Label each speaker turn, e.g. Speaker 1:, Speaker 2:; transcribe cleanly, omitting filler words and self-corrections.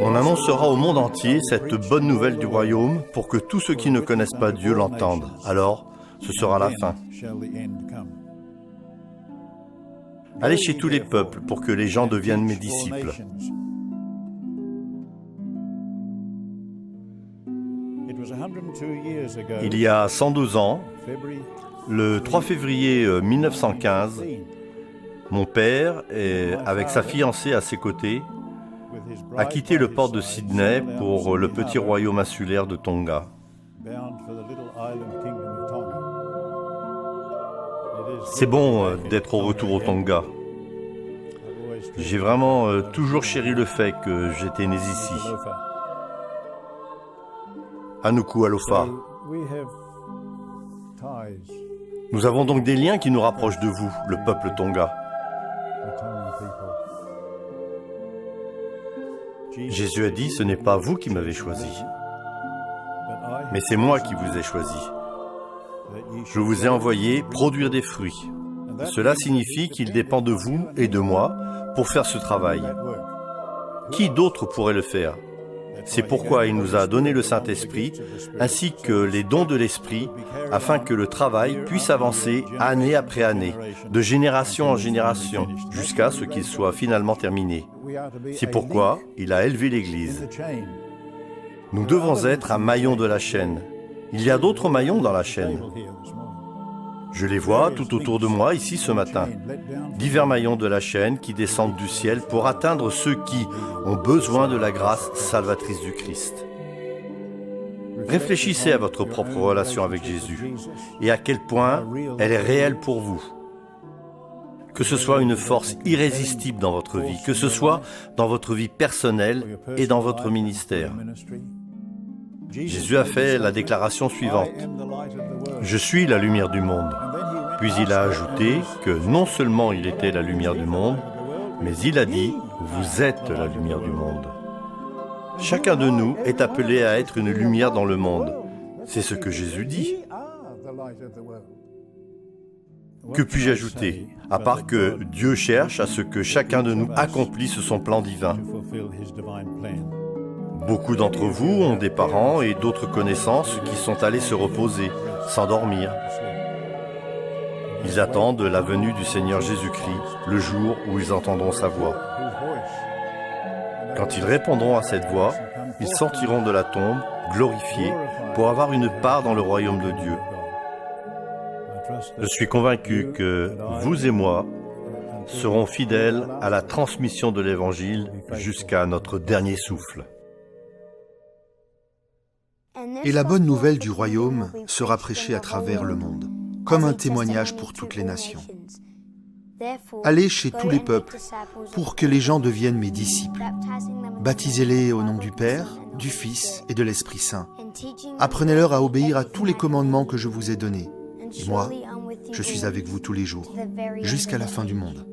Speaker 1: On annoncera au monde entier cette bonne nouvelle du royaume pour que tous ceux qui ne connaissent pas Dieu l'entendent. Alors, ce sera la fin. Allez chez tous les peuples pour que les gens deviennent mes disciples. Il y a 112 ans, le 3 février 1915, mon père, avec sa fiancée à ses côtés, a quitté le port de Sydney pour le petit royaume insulaire de Tonga. C'est bon d'être au retour au Tonga. J'ai vraiment toujours chéri le fait que j'étais né ici. Anuku Alofa. Nous avons donc des liens qui nous rapprochent de vous, le peuple Tonga. Jésus a dit, ce n'est pas vous qui m'avez choisi, mais c'est moi qui vous ai choisi. Je vous ai envoyé produire des fruits. Cela signifie qu'il dépend de vous et de moi pour faire ce travail. Qui d'autre pourrait le faire? C'est pourquoi il nous a donné le Saint-Esprit, ainsi que les dons de l'Esprit, afin que le travail puisse avancer année après année, de génération en génération, jusqu'à ce qu'il soit finalement terminé. C'est pourquoi il a élevé l'Église. Nous devons être un maillon de la chaîne. Il y a d'autres maillons dans la chaîne. Je les vois tout autour de moi ici ce matin. Divers maillons de la chaîne qui descendent du ciel pour atteindre ceux qui ont besoin de la grâce salvatrice du Christ. Réfléchissez à votre propre relation avec Jésus et à quel point elle est réelle pour vous. Que ce soit une force irrésistible dans votre vie, que ce soit dans votre vie personnelle et dans votre ministère. Jésus a fait la déclaration suivante. Je suis la lumière du monde. Puis il a ajouté que non seulement il était la lumière du monde, mais il a dit, vous êtes la lumière du monde. Chacun de nous est appelé à être une lumière dans le monde. C'est ce que Jésus dit. Que puis-je ajouter, à part que Dieu cherche à ce que chacun de nous accomplisse son plan divin. Beaucoup d'entre vous ont des parents et d'autres connaissances qui sont allés se reposer, s'endormir. Ils attendent la venue du Seigneur Jésus-Christ, le jour où ils entendront sa voix. Quand ils répondront à cette voix, ils sortiront de la tombe, glorifiés, pour avoir une part dans le royaume de Dieu. Je suis convaincu que vous et moi serons fidèles à la transmission de l'Évangile jusqu'à notre dernier souffle.
Speaker 2: Et la bonne nouvelle du royaume sera prêchée à travers le monde, comme un témoignage pour toutes les nations. Allez chez tous les peuples pour que les gens deviennent mes disciples. Baptisez-les au nom du Père, du Fils et de l'Esprit Saint. Apprenez-leur à obéir à tous les commandements que je vous ai donnés. Et moi, je suis avec vous tous les jours, jusqu'à la fin du monde.